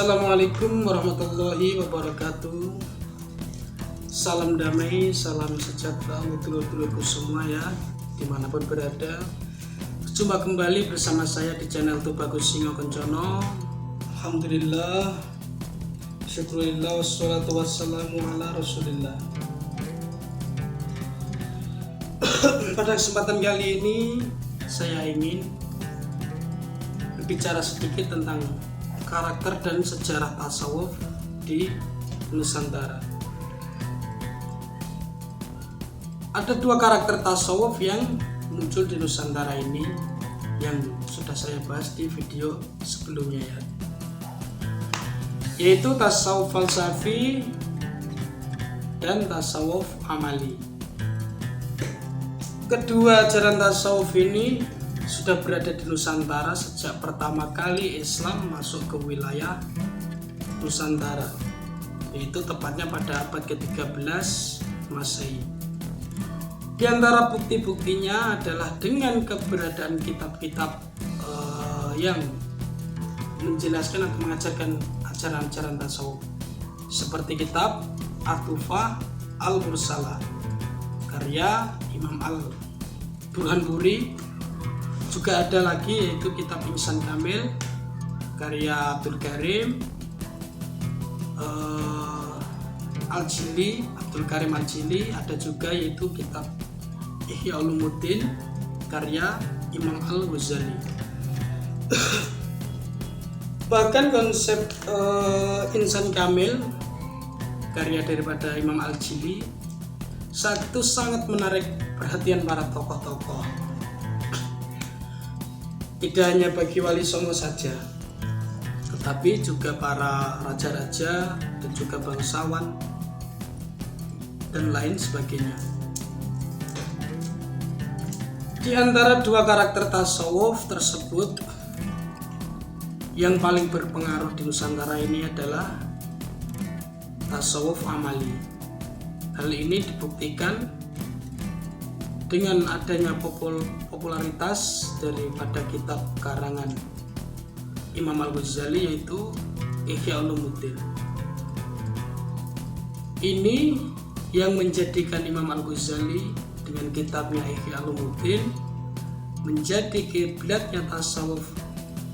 Assalamualaikum warahmatullahi wabarakatuh. Salam damai, salam sejahtera untuk dulur-dulurku semua ya, dimanapun berada. Jumpa kembali bersama saya di channel Tubagus Singo Kencono. Alhamdulillah, syukurillah, wassalatu wassalamu ala rasulillah. Pada kesempatan kali ini saya ingin berbicara sedikit tentang karakter dan sejarah tasawuf di Nusantara. Ada dua karakter tasawuf yang muncul di Nusantara ini yang sudah saya bahas di video sebelumnya ya, yaitu tasawuf falsafi dan tasawuf amali. Kedua ajaran tasawuf ini sudah berada di Nusantara sejak pertama kali Islam masuk ke wilayah Nusantara, yaitu tepatnya pada abad ke-13 Masehi. Di antara bukti-buktinya adalah dengan keberadaan kitab-kitab yang menjelaskan atau mengajarkan ajaran-ajaran tasawuf, seperti kitab At-Tuhfah Al-Mursalah karya Imam Al-Burhanpuri. Juga ada lagi yaitu kitab Ihsan Kamil karya Abdul Karim Al-Jili. Ada juga yaitu kitab Ihya Ulumuddin karya Imam Al-Ghazali. Bahkan konsep Ihsan Kamil karya daripada Imam Al-Jili saat itu sangat menarik perhatian para tokoh-tokoh, tidak hanya bagi Wali Songo saja, tetapi juga para raja-raja dan juga bangsawan dan lain sebagainya. Di antara dua karakter tasawuf tersebut, yang paling berpengaruh di Nusantara ini adalah tasawuf amali. Hal ini dibuktikan dengan adanya popularitas daripada kitab karangan Imam Al-Ghazali yaitu Ihya Ulumuddin. Ini yang menjadikan Imam Al-Ghazali dengan kitabnya Ihya Ulumuddin menjadi kiblatnya tasawuf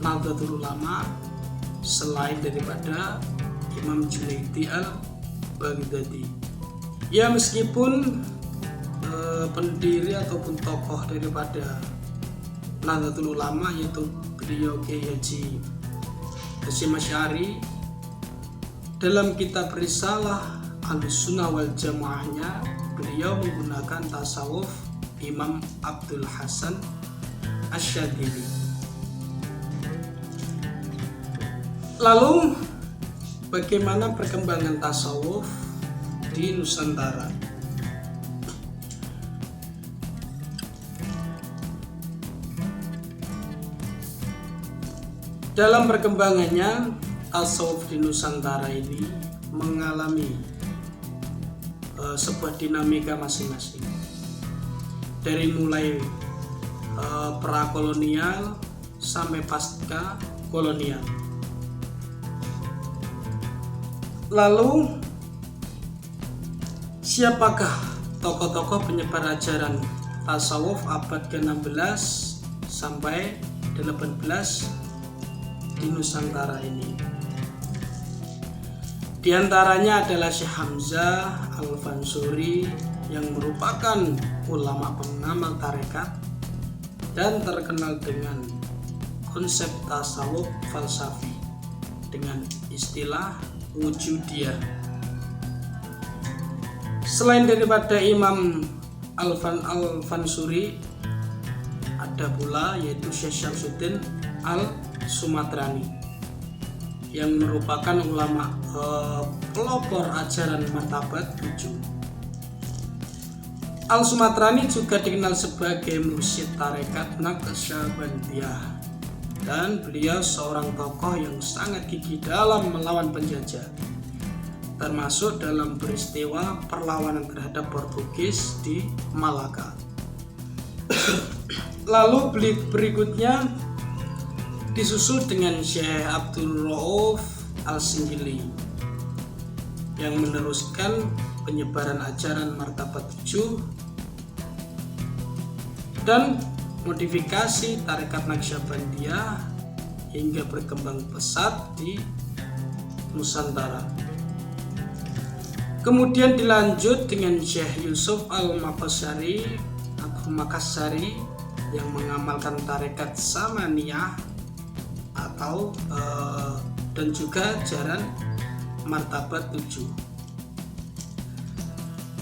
Nahdlatul Ulama selain daripada Imam Junaidi Al-Baghdadi. Ya, meskipun pendiri ataupun tokoh daripada Nahdlatul Ulama yaitu beliau Kiai Haji Hasyim Asy'ari dalam kitab Risalah Ahlussunnah wal Jamaahnya, beliau menggunakan tasawuf Imam Abdul Hasan Asy-Syadzili. Lalu bagaimana perkembangan tasawuf di Nusantara? Dalam perkembangannya, tasawuf di Nusantara ini mengalami sebuah dinamika masing-masing. Dari mulai prakolonial sampai pasca kolonial. Lalu siapakah tokoh-tokoh penyebar ajaran tasawuf abad ke-16 sampai 18 di Nusantara ini? Di antaranya adalah Syekh Hamzah Al-Fansuri yang merupakan ulama pengamal tarekat dan terkenal dengan konsep tasawuf falsafi dengan istilah wujudiyah. Selain daripada Imam Al-Fansuri, ada pula yaitu Syekh Syamsuddin Al-Sumatrani yang merupakan ulama pelopor ajaran martabat 7. Al-Sumatrani juga dikenal sebagai mursyid tarekat Naqsyabandiyah, dan beliau seorang tokoh yang sangat gigih dalam melawan penjajah, termasuk dalam peristiwa perlawanan terhadap Portugis di Malaka. Lalu berikutnya disusul dengan Syekh Abdul Rauf Al-Singgili yang meneruskan penyebaran ajaran martabat 7 dan modifikasi tarekat Naqsyabandiyah hingga berkembang pesat di Nusantara. Kemudian dilanjut dengan Syekh Yusuf Al-Makassari atau Makassari yang mengamalkan tarekat Samaniyah atau dan juga ajaran martabat 7.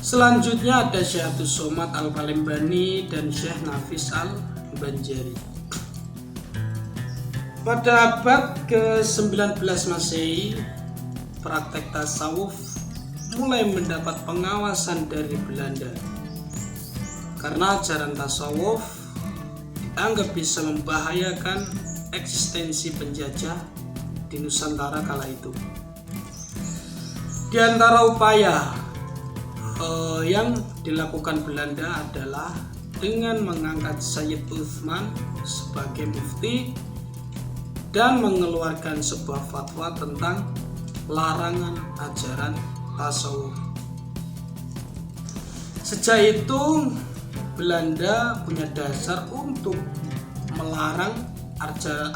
Selanjutnya ada Syekh Abdus Somad Al-Palembani dan Syekh Nafis Al-Banjari. Pada abad ke-19 Masehi, praktek tasawuf mulai mendapat pengawasan dari Belanda karena ajaran tasawuf dianggap bisa membahayakan eksistensi penjajah di Nusantara kala itu. Di antara upaya yang dilakukan Belanda adalah dengan mengangkat Sayyid Utsman sebagai mufti dan mengeluarkan sebuah fatwa tentang larangan ajaran tasawuf. Sejak itu Belanda punya dasar untuk melarang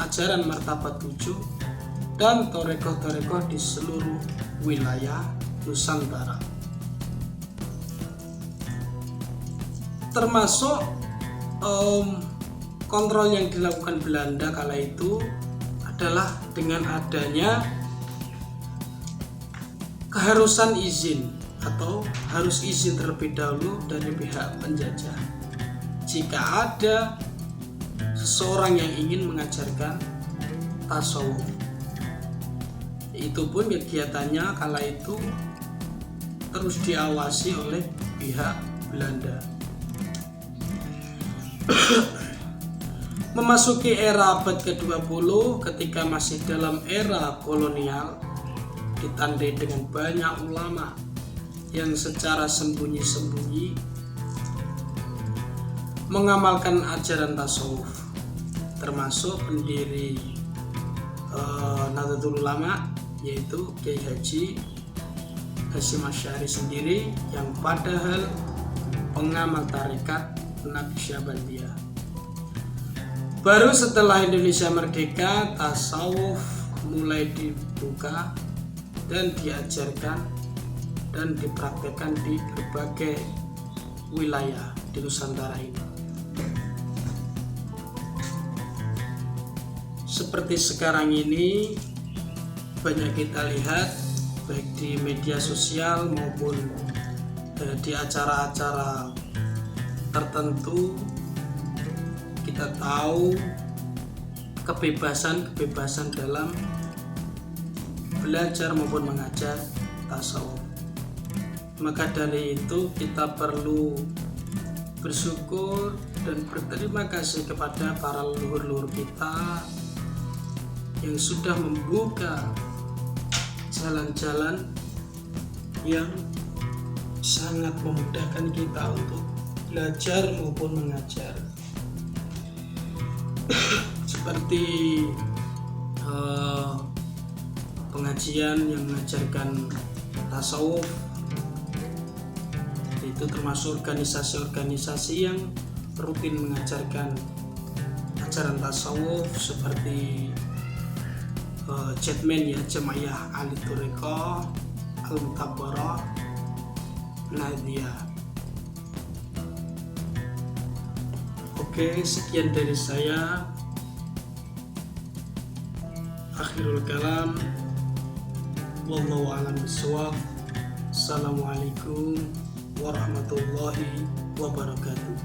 ajaran martabat 7 dan torekoh-torekoh di seluruh wilayah Nusantara. Termasuk kontrol yang dilakukan Belanda kala itu adalah dengan adanya keharusan izin atau harus izin terlebih dahulu dari pihak penjajah jika ada seseorang yang ingin mengajarkan tasawuf. Itu pun kegiatannya kala itu terus diawasi oleh pihak Belanda. Memasuki era abad ke-20 ketika masih dalam era kolonial, ditandai dengan banyak ulama yang secara sembunyi-sembunyi mengamalkan ajaran tasawuf, termasuk pendiri Nahdlatul Ulama yaitu Kiai Haji Hasyim Asy'ari sendiri yang padahal pengamal tarekat Naqsyabandiyah. Baru setelah Indonesia merdeka, tasawuf mulai dibuka dan diajarkan dan dipraktekkan di berbagai wilayah di Nusantara ini. Seperti sekarang ini banyak kita lihat baik di media sosial maupun di acara-acara tertentu, kita tahu kebebasan dalam belajar maupun mengajar tasawuf. Maka dari itu kita perlu bersyukur dan berterima kasih kepada para leluhur-leluhur kita yang sudah membuka jalan-jalan yang sangat memudahkan kita untuk belajar maupun mengajar. Seperti pengajian yang mengajarkan tasawuf, itu termasuk organisasi-organisasi yang rutin mengajarkan ajaran tasawuf seperti Jetman ya, Jemaah Ahli Thariqah Al-Mutabbarah Nahdiyah. Oke, sekian dari saya. Akhirul kalam, wallahu a'lam bishawab. Assalamualaikum warahmatullahi wabarakatuh.